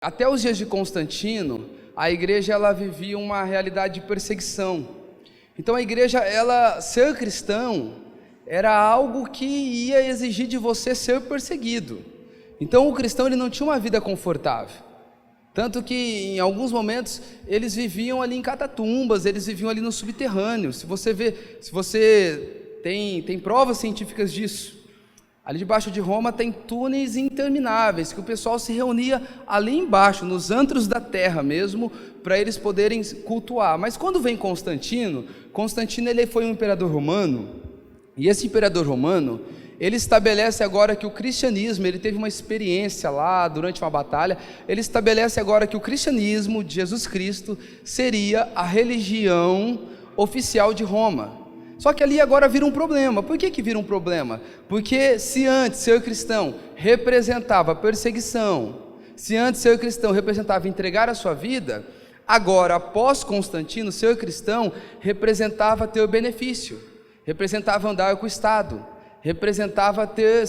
Até os dias de Constantino, a igreja ela vivia uma realidade de perseguição. Então a igreja, ser cristão era algo que ia exigir de você ser perseguido. Então o cristão ele não tinha uma vida confortável. Tanto que em alguns momentos eles viviam ali em catatumbas, eles viviam ali no subterrâneo. Se você tem provas científicas disso. Ali debaixo de Roma tem túneis intermináveis, que o pessoal se reunia ali embaixo, nos antros da terra mesmo, para eles poderem cultuar. Mas quando vem Constantino ele foi um imperador romano, e esse imperador romano, ele estabelece agora que o cristianismo, ele teve uma experiência lá durante uma batalha, ele estabelece agora que o cristianismo de Jesus Cristo seria a religião oficial de Roma. Só que ali agora vira um problema. Por que vira um problema? Porque se antes ser cristão representava perseguição, se antes ser cristão representava entregar a sua vida, agora após Constantino, ser cristão representava ter o benefício, representava andar com o Estado, representava ter,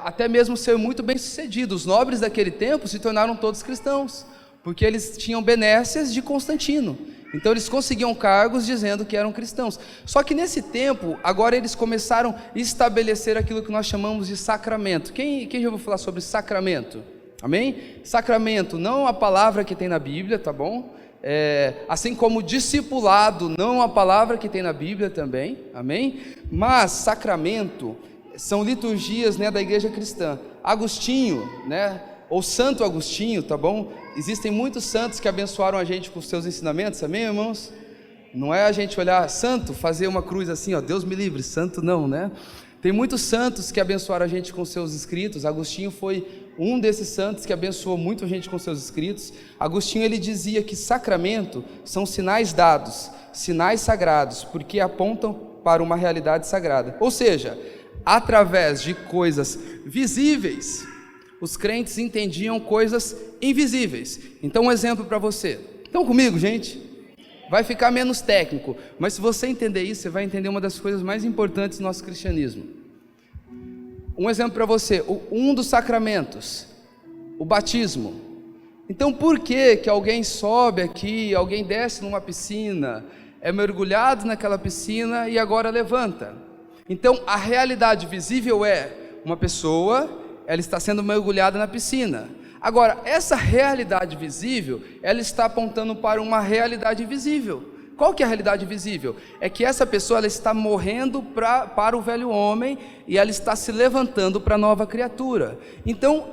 até mesmo ser muito bem sucedido. Os nobres daquele tempo se tornaram todos cristãos, porque eles tinham benécias de Constantino. Então eles conseguiam cargos dizendo que eram cristãos. Só que nesse tempo, agora eles começaram a estabelecer aquilo que nós chamamos de sacramento. Quem já ouviu falar sobre sacramento? Amém? Sacramento não a palavra que tem na Bíblia, tá bom? Assim como discipulado não a palavra que tem na Bíblia também, amém? Mas sacramento são liturgias, da igreja cristã. Agostinho, ou Santo Agostinho, tá bom? Existem muitos santos que abençoaram a gente com os seus ensinamentos, amém, irmãos? Não é a gente olhar santo, fazer uma cruz assim, ó, Deus me livre, santo não, Tem muitos santos que abençoaram a gente com seus escritos. Agostinho foi um desses santos que abençoou muito a gente com seus escritos. Agostinho, ele dizia que sacramento são sinais dados, sinais sagrados, porque apontam para uma realidade sagrada. Ou seja, através de coisas visíveis, os crentes entendiam coisas invisíveis. Então um exemplo para você. Estão comigo, gente? Vai ficar menos técnico, mas se você entender isso, você vai entender uma das coisas mais importantes do nosso cristianismo. Um exemplo para você, um dos sacramentos, o batismo. Então por que alguém sobe aqui, alguém desce numa piscina, é mergulhado naquela piscina e agora levanta? Então a realidade visível é uma pessoa, ela está sendo mergulhada na piscina. Agora, essa realidade visível, ela está apontando para uma realidade invisível. Qual que é a realidade visível? É que essa pessoa ela está morrendo para o velho homem e ela está se levantando para a nova criatura. Então,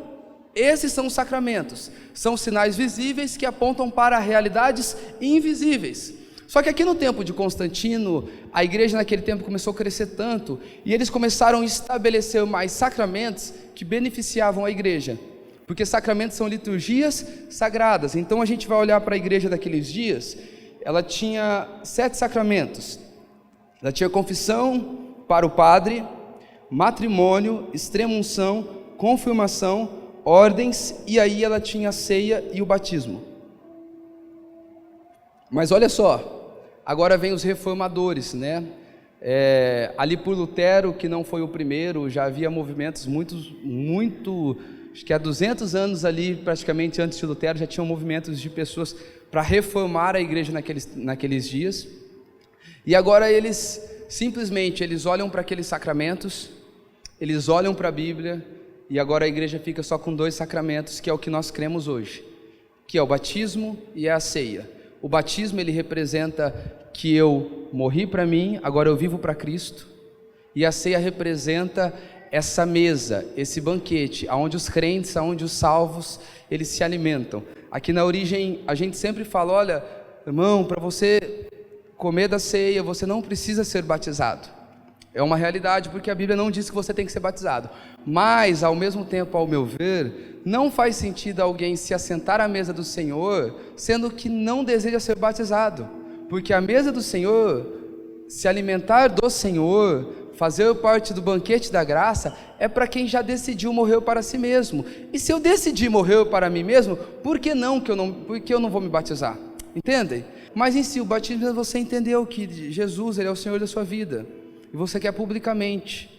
esses são os sacramentos. São sinais visíveis que apontam para realidades invisíveis. Só que aqui no tempo de Constantino, a igreja naquele tempo começou a crescer tanto, e eles começaram a estabelecer mais sacramentos que beneficiavam a igreja, porque sacramentos são liturgias sagradas. Então a gente vai olhar para a igreja daqueles dias, ela tinha 7 sacramentos. Ela tinha confissão para o padre, matrimônio, extrema-unção, confirmação, ordens, e aí ela tinha a ceia e o batismo. Mas olha só, agora vem os reformadores, ali por Lutero, que não foi o primeiro, já havia movimentos muito, acho que há 200 anos ali, praticamente antes de Lutero, já tinham movimentos de pessoas para reformar a igreja naqueles dias. E agora eles simplesmente olham para aqueles sacramentos, eles olham para a Bíblia, e agora a igreja fica só com 2 sacramentos, que é o que nós cremos hoje, que é o batismo e a ceia. O batismo, ele representa que eu morri para mim, agora eu vivo para Cristo. E a ceia representa essa mesa, esse banquete, onde os crentes, onde os salvos, eles se alimentam. Aqui na origem, a gente sempre fala, olha, irmão, para você comer da ceia, você não precisa ser batizado. É uma realidade, porque a Bíblia não diz que você tem que ser batizado. Mas, ao mesmo tempo, ao meu ver, não faz sentido alguém se assentar à mesa do Senhor, sendo que não deseja ser batizado. Porque a mesa do Senhor, se alimentar do Senhor, fazer parte do banquete da graça, é para quem já decidiu morrer para si mesmo. E se eu decidir morrer para mim mesmo, por que eu não vou me batizar? Entendem? Mas em si, o batismo, você entendeu que Jesus, ele é o Senhor da sua vida. E você quer publicamente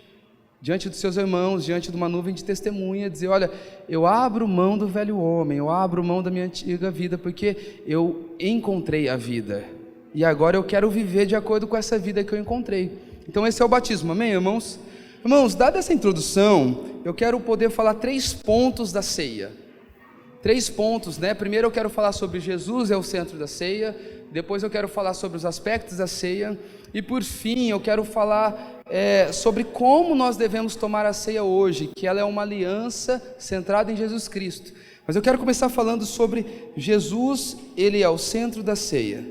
diante dos seus irmãos, diante de uma nuvem de testemunha, dizer: olha, eu abro mão do velho homem, eu abro mão da minha antiga vida, porque eu encontrei a vida, e agora eu quero viver de acordo com essa vida que eu encontrei. Então esse é o batismo, amém, irmãos? Irmãos, dada essa introdução, eu quero poder falar 3 pontos da ceia. 3 pontos, né? Primeiro eu quero falar sobre Jesus é o centro da ceia, depois eu quero falar sobre os aspectos da ceia, e por fim eu quero falar sobre como nós devemos tomar a ceia hoje, que ela é uma aliança centrada em Jesus Cristo. Mas eu quero começar falando sobre Jesus, ele é o centro da ceia.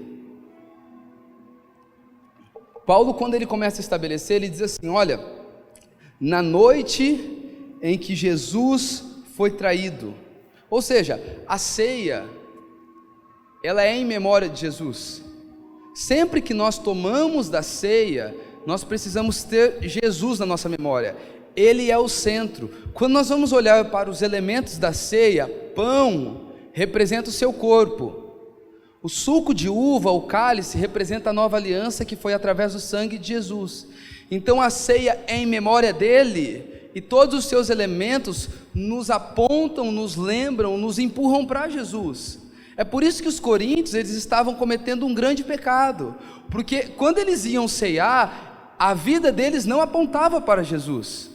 Paulo, quando ele começa a estabelecer, ele diz assim: olha, na noite em que Jesus foi traído, ou seja, a ceia, ela é em memória de Jesus. Sempre que nós tomamos da ceia, nós precisamos ter Jesus na nossa memória. Ele é o centro. Quando nós vamos olhar para os elementos da ceia, pão representa o seu corpo. O suco de uva, o cálice, representa a nova aliança que foi através do sangue de Jesus. Então a ceia é em memória dele, e todos os seus elementos nos apontam, nos lembram, nos empurram para Jesus. É por isso que os coríntios, eles estavam cometendo um grande pecado, porque quando eles iam ceiar, a vida deles não apontava para Jesus.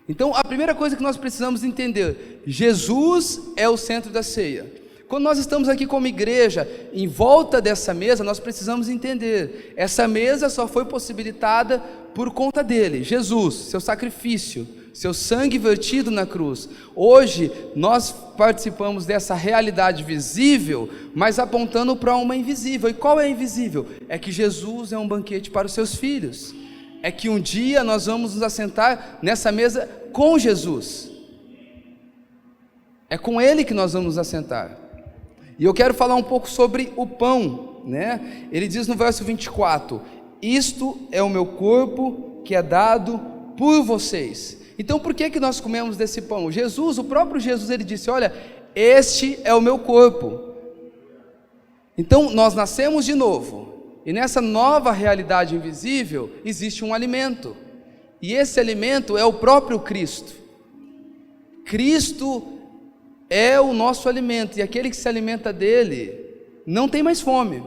Então a primeira coisa que nós precisamos entender: Jesus é o centro da ceia. Quando nós estamos aqui como igreja, em volta dessa mesa, nós precisamos entender, essa mesa só foi possibilitada por conta dele, Jesus, seu sacrifício, seu sangue vertido na cruz. Hoje nós participamos dessa realidade visível, mas apontando para uma invisível. E qual é a invisível? É que Jesus é um banquete para os seus filhos, é que um dia nós vamos nos assentar nessa mesa com Jesus, é com ele que nós vamos nos assentar. E eu quero falar um pouco sobre o pão, né? Ele diz no verso 24: isto é o meu corpo que é dado por vocês. Então por que nós comemos desse pão? Jesus, o próprio Jesus, ele disse: olha, este é o meu corpo. Então nós nascemos de novo, e nessa nova realidade invisível existe um alimento, e esse alimento é o próprio Cristo. Cristo é o nosso alimento, e aquele que se alimenta dele não tem mais fome.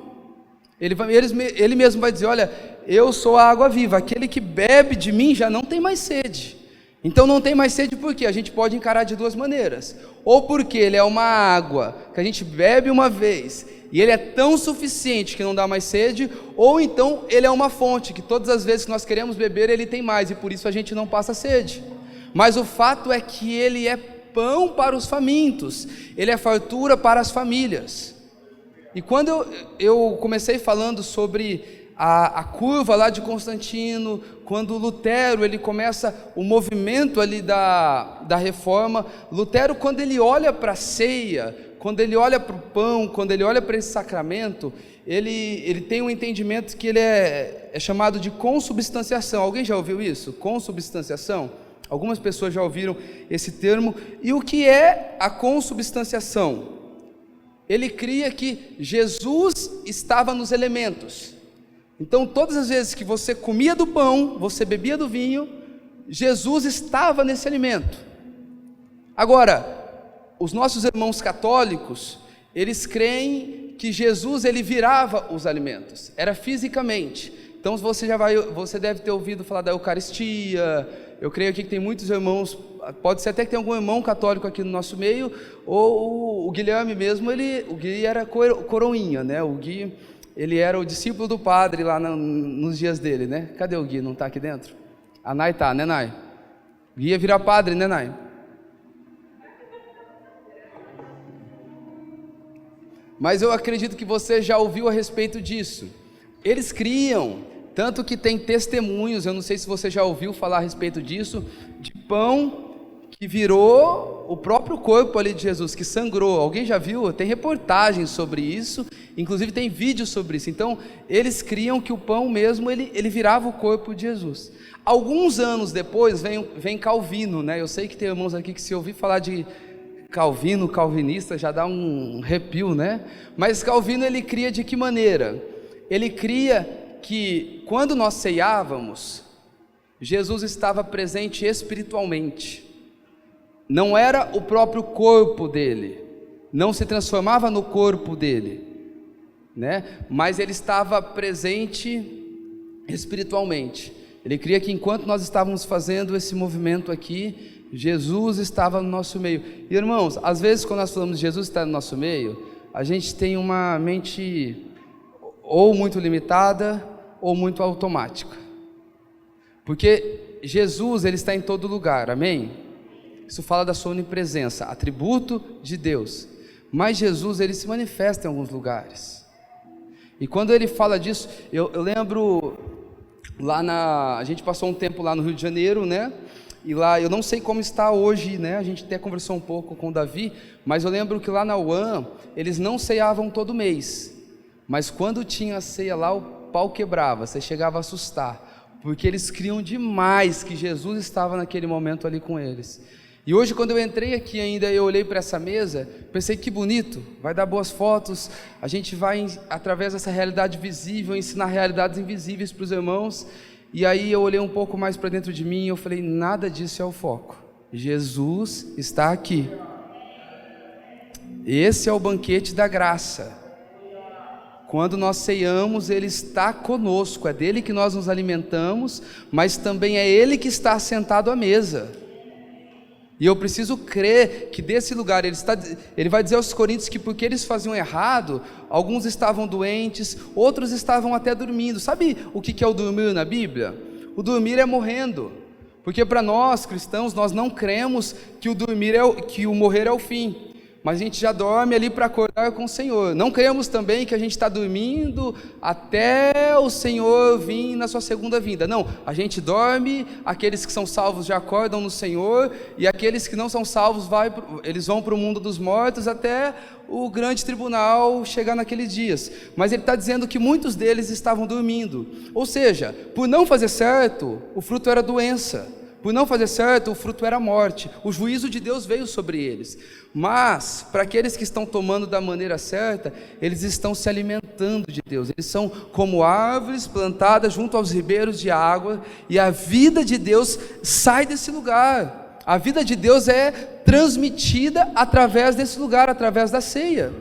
Ele mesmo vai dizer: olha, eu sou a água viva, aquele que bebe de mim já não tem mais sede. Então não tem mais sede porque a gente pode encarar de 2 maneiras: ou porque ele é uma água que a gente bebe uma vez e ele é tão suficiente que não dá mais sede, ou então ele é uma fonte que todas as vezes que nós queremos beber ele tem mais, e por isso a gente não passa sede. Mas o fato é que ele é pão para os famintos, ele é fartura para as famílias. E quando eu comecei falando sobre a curva lá de Constantino, quando Lutero ele começa o movimento ali da reforma, Lutero, quando ele olha para a ceia, quando ele olha para o pão, quando ele olha para esse sacramento, ele tem um entendimento que ele é chamado de consubstanciação. Alguém já ouviu isso? Consubstanciação? Algumas pessoas já ouviram esse termo. E o que é a consubstanciação? Ele cria que Jesus estava nos elementos. Então todas as vezes que você comia do pão, você bebia do vinho, Jesus estava nesse alimento. Agora, os nossos irmãos católicos, eles creem que Jesus ele virava os alimentos, era fisicamente. Então você deve ter ouvido falar da Eucaristia. Eu creio aqui que tem muitos irmãos, pode ser até que tenha algum irmão católico aqui no nosso meio, ou o Guilherme mesmo, o Gui era coroinha, né? O Gui, ele era o discípulo do padre lá nos dias dele, né? Cadê o Gui? Não está aqui dentro? A Nai tá, né, Nai? O Gui ia virar padre, né, Nai? Mas eu acredito que você já ouviu a respeito disso. Eles criam, tanto que tem testemunhos, eu não sei se você já ouviu falar a respeito disso, de pão que virou o próprio corpo ali de Jesus, que sangrou. Alguém já viu? Tem reportagens sobre isso, inclusive tem vídeos sobre isso. Então eles criam que o pão mesmo, ele virava o corpo de Jesus. Alguns anos depois vem Calvino, né? Eu sei que tem irmãos aqui que se ouvir falar de Calvino, calvinista, já dá um arrepio, né? Mas Calvino ele cria de que maneira? Ele cria que quando nós ceiávamos, Jesus estava presente espiritualmente. Não era o próprio corpo dele, não se transformava no corpo dele, né? Mas ele estava presente espiritualmente. Ele cria que enquanto nós estávamos fazendo esse movimento aqui, Jesus estava no nosso meio. E, irmãos, às vezes quando nós falamos de Jesus está no nosso meio, a gente tem uma mente ou muito limitada ou muito automática, porque Jesus, ele está em todo lugar, amém? Isso fala da sua onipresença, atributo de Deus. Mas Jesus, ele se manifesta em alguns lugares. E quando ele fala disso, eu lembro a gente passou um tempo lá no Rio de Janeiro, né? E lá, eu não sei como está hoje, né? A gente até conversou um pouco com o Davi, mas eu lembro que lá na UAM, eles não ceavam todo mês. Mas quando tinha a ceia lá, o pau quebrava, você chegava a assustar, porque eles criam demais que Jesus estava naquele momento ali com eles. E hoje, quando eu entrei aqui ainda, eu olhei para essa mesa, pensei que bonito, vai dar boas fotos, a gente vai, através dessa realidade visível, ensinar realidades invisíveis para os irmãos. E aí eu olhei um pouco mais para dentro de mim e eu falei, nada disso é o foco, Jesus está aqui. Esse é o banquete da graça. Quando nós ceiamos, Ele está conosco, é dele que nós nos alimentamos, mas também é Ele que está sentado à mesa. E eu preciso crer que desse lugar, ele vai dizer aos coríntios que porque eles faziam errado, alguns estavam doentes, outros estavam até dormindo. Sabe o que é o dormir na Bíblia? O dormir é morrendo, porque para nós cristãos, nós não cremos que que o morrer é o fim, mas a gente já dorme ali para acordar com o Senhor. Não cremos também que a gente está dormindo até o Senhor vir na sua segunda vinda. Não, a gente dorme, aqueles que são salvos já acordam no Senhor, e aqueles que não são salvos, eles vão para o mundo dos mortos até o grande tribunal chegar naqueles dias. Mas ele está dizendo que muitos deles estavam dormindo, ou seja, por não fazer certo, o fruto era doença. Por não fazer certo, o fruto era morte. O juízo de Deus veio sobre eles. Mas, para aqueles que estão tomando da maneira certa, eles estão se alimentando de Deus. Eles são como árvores plantadas junto aos ribeiros de água, e a vida de Deus sai desse lugar. A vida de Deus é transmitida através desse lugar, através da ceia.